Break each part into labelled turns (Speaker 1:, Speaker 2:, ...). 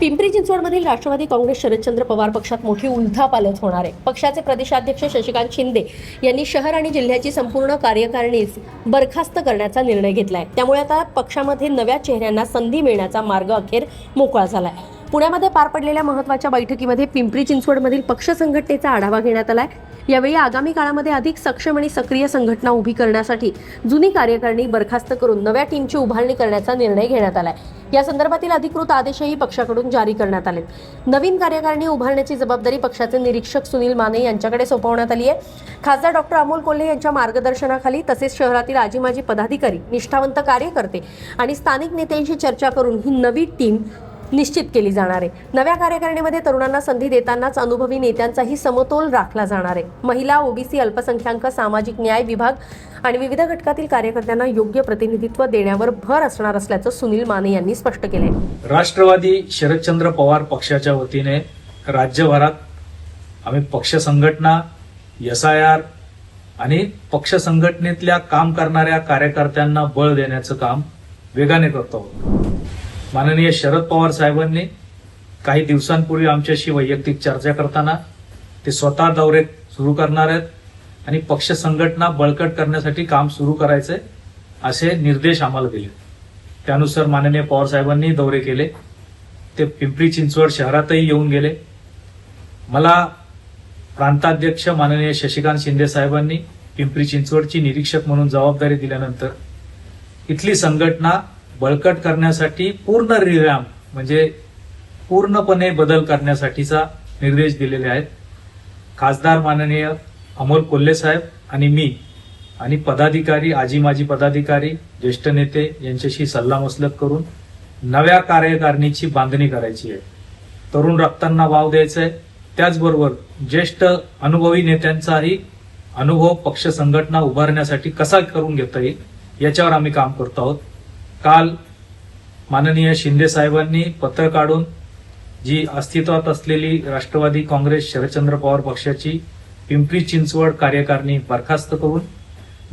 Speaker 1: पिंपरी चिंचवडमधील राष्ट्रवादी काँग्रेस शरदचंद्र पवार पक्षात मोठी उलथापालथ होणार आहे। पक्षाचे प्रदेशाध्यक्ष शशिकांत शिंदे यांनी शहर आणि जिल्ह्याची संपूर्ण कार्यकारिणीच बरखास्त करण्याचा निर्णय घेतलाय। त्यामुळे आता पक्षामध्ये नव्या चेहऱ्यांना संधी मिळण्याचा मार्ग अखेर मोकळा झालाय। पुण्यामध्ये पार पडलेल्या महत्त्वाच्या बैठकीमध्ये पिंपरी चिंचवडमधील पक्ष संघटनेचा आढावा घेण्यात आलाय। यावेळी आगामी काळामध्ये अधिक सक्षम आणि सक्रिय संघटना उभी करण्यासाठी जुनी कार्यकारिणी बरखास्त करून नव्या टीमची उभारणी करण्याचा निर्णय घेण्यात आलाय। या संदर्भातील अधिकृत आदेशही पक्षाकडून जारी करण्यात आले। नवीन कार्यकारिणी उभारण्याची जबाबदारी पक्षाचे निरीक्षक सुनील माने यांच्याकडे सोपवण्यात आली आहे। खासदार डॉक्टर अमोल कोल्हे यांच्या मार्गदर्शनाखाली तसेच शहरातील आजी माजी पदाधिकारी, निष्ठावंत कार्यकर्ते आणि स्थानिक नेत्यांशी चर्चा करून ही नवी टीम निश्चित केली जाणार आहे। नव्या कार्यकारिणीमध्ये तरुणांना संधी देतानाच अनुभवी नेत्यांचाही समतोल राखला जाणार आहे। महिला, ओबीसी, अल्पसंख्याक, सामाजिक न्याय विभाग आणि विविध घटकातील कार्यकर्त्यांना योग्य प्रतिनिधित्व देण्यावर भर असणार असल्याचं सुनील माने यांनी स्पष्ट केलंय।
Speaker 2: राष्ट्रवादी शरदचंद्र पवार पक्षाच्या वतीने राज्यभरात आम्ही पक्ष संघटना, SIR आणि पक्ष संघटनेतल्या काम करणाऱ्या कार्यकर्त्यांना बळ देण्याचं काम वेगाने करतो। माननीय शरद पवार साहेबांनी काही दिवसांपूर्वी आमच्याशी वैयक्तिक चर्चा करताना ते स्वतः दौरे सुरू करणार आहेत आणि पक्ष संघटना बळकट करण्यासाठी काम सुरू करायचे असे निर्देश आम्हाला दिले। त्यानुसार माननीय पवार साहेबांनी दौरे केले। ते पिंपरी चिंचवड शहरातही येऊन गेले। मला प्रांताध्यक्ष माननीय शशिकांत शिंदे साहेबांनी पिंपरी चिंचवडची निरीक्षक म्हणून जबाबदारी दिल्यानंतर इथली संघटना बळकट करण्यासाठी पूर्ण रिव्हॅम्प म्हणजे पूर्णपणे बदल करण्यासाठीचा निर्देश दिलेले आहेत। खासदार माननीय अमोल कोल्हे साहेब आणि मी आणि पदाधिकारी, आजी माजी पदाधिकारी, ज्येष्ठ नेते यांच्याशी सल्लामसलत करून नव्या कार्यकारिणीची बांधणी करायची आहे। तरुण रक्तांना वाव द्यायचा आहे। त्याचबरोबर ज्येष्ठ अनुभवी नेत्यांचाही अनुभव पक्ष संघटना उभारण्यासाठी कसा करून घेता येईल याच्यावर आम्ही काम करतो आहोत। काल माननीय शिंदे साहेबांनी पत्र काढून जी अस्तित्वात असलेली राष्ट्रवादी काँग्रेस शरदचंद्र पवार पक्षाची पिंपरी चिंचवड कार्यकारिणी बरखास्त करून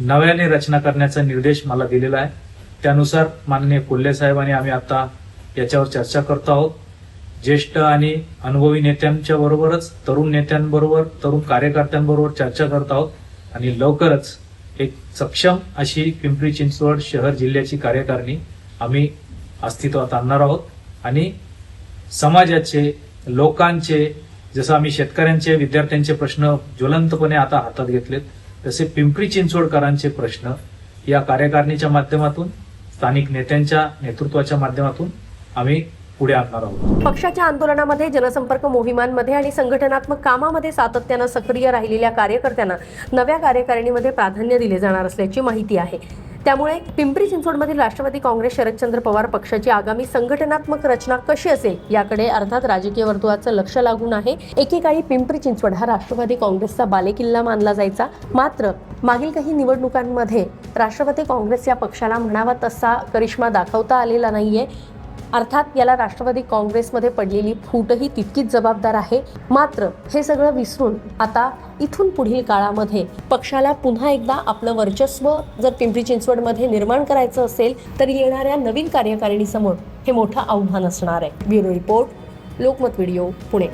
Speaker 2: नव्याने रचना करण्याचा निर्देश मला दिलेला आहे। त्यानुसार माननीय कोल्हे साहेब आणि आम्ही आता याच्यावर चर्चा करतो आहोत। ज्येष्ठ आणि अनुभवी नेत्यांच्या बरोबरच तरुण नेत्यांबरोबर, तरुण कार्यकर्त्यांबरोबर चर्चा करत आहोत आणि लवकरच एक सक्षम अशी पिंपरी चिंचवड शहर जिल्ह्याची कार्यकारिणी आम्ही अस्तित्वात आणणार आहोत आणि समाजाचे, लोकांचे, जसं आम्ही शेतकऱ्यांचे, विद्यार्थ्यांचे प्रश्न ज्वलंतपणे आता हातात घेतलेत तसे पिंपरी चिंचवडकरांचे प्रश्न या कार्यकारिणीच्या माध्यमातून, स्थानिक नेत्यांच्या नेतृत्वाच्या माध्यमातून आम्ही पुढे आणणार आहोत।
Speaker 1: पक्षाच्या आंदोलनामध्ये, जनसंपर्क मोहिमांमध्ये आणि संघटनात्मक कामामध्ये सातत्यानं सक्रिय राहिलेल्या कार्यकर्त्यांना नव्या कार्यकारिणीमध्ये प्राधान्य दिले जाणार असल्याची माहिती आहे। त्यामुळे पिंपरी चिंचवडमधील राष्ट्रवादी काँग्रेस शरदचंद्र पवार पक्षाची आगामी संघटनात्मक रचना कशी असेल याकडे अर्थात राजकीय वर्तुळाचं लक्ष लागून आहे। एकेकाळी पिंपरी चिंचवड हा राष्ट्रवादी काँग्रेसचा बालेकिल्ला मानला जायचा, मात्र मागील काही निवडणुकांमध्ये राष्ट्रवादी काँग्रेस या पक्षाला म्हणावा तसा करिश्मा दाखवता आलेला नाहीये। अर्थात याला राष्ट्रवादी काँग्रेसमध्ये पडलेली फूटही तितकीच जबाबदार आहे। मात्र हे सगळं विसरून आता इथून पुढील काळामध्ये पक्षाला पुन्हा एकदा आपलं वर्चस्व जर पिंपरी चिंचवडमध्ये निर्माण करायचं असेल तर येणाऱ्या नवीन कार्यकारिणीसमोर हे मोठं आव्हान असणार आहे। Bureau report, Lokmat video, Pune.